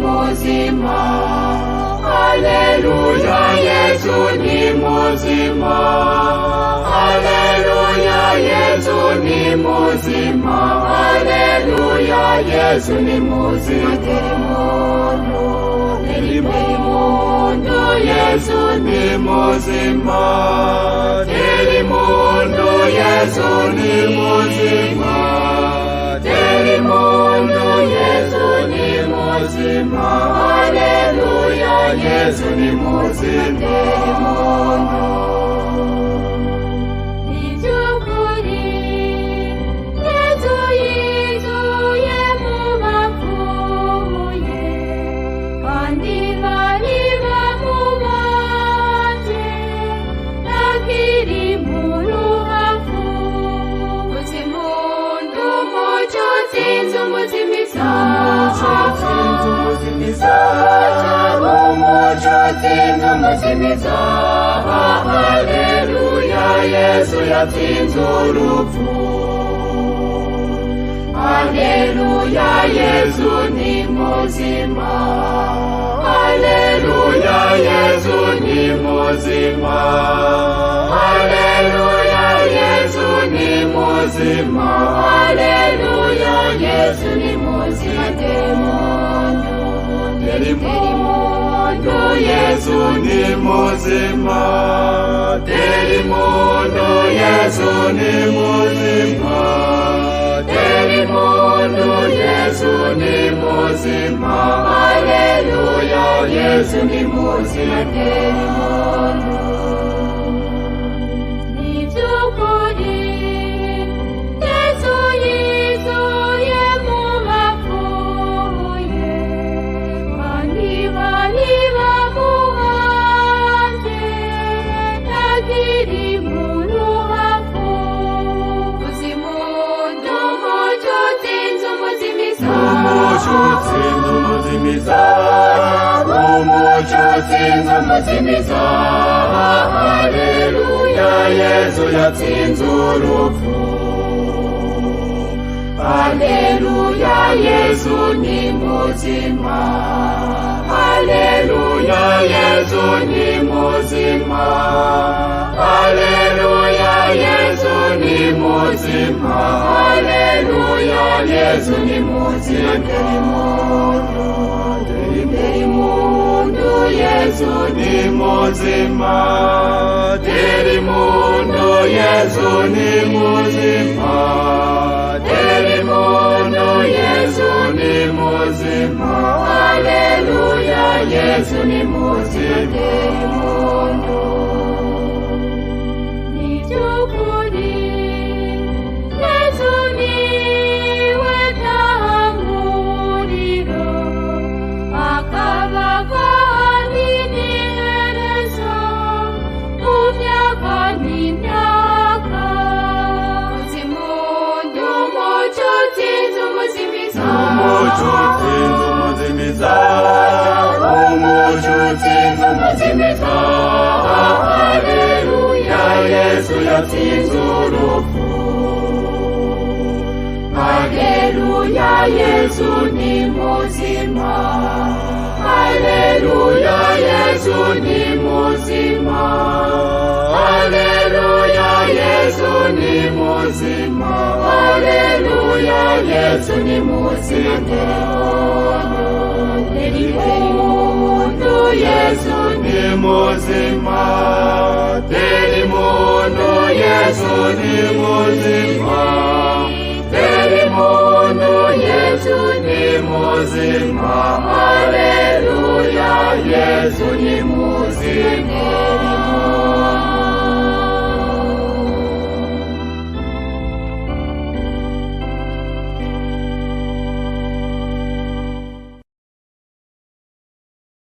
muzima. Haleluya, Yesu ni muzima. Haleluya, Yesu ni muzima. Haleluya, Yesu ni muzima. Terimundo, Yesu ni muzima. Terimundo, Yesu ni muzima. Terimundo, Yesu ni muzima. Haleluya, Yesu ni muzima. Haleluya, Yesu yatsinze urupfu. Haleluya, Yesu ni muzima. Haleluya, Yesu ni muzima. Haleluya, Yesu ni muzima. Haleluya, Yesu ni muzima. Terimundo, Yesu ni muzima. Terimundo, Yesu ni muzima. Terimundo, Yesu ni muzima. Haleluya, Yesu ni muzima. Haleluya, Yesu yatsinze urupfu. Haleluya, Yesu ni muzima. Haleluya, Yesu ni muzima. Haleluya, Yesu ni muzima. Haleluya, Yesu ni muzima. Terimundo, Yesu ni muzima. Terimundo, Yesu ni muzima. Terimundo, Yesu ni muzima. Haleluya, Yesu ni muzima. Haleluya, Yesu yatsinze urupfu. Haleluya, Yesu ni muzima. Haleluya, Yesu ni muzima. Haleluya, Yesu ni muzima. Haleluya, Yesu ni muzima. Terimundo, Yesu ni muzima. Terimundo, Yesu ni muzima. Terimundo, Yesu ni muzima. Haleluya, Yesu ni muzima.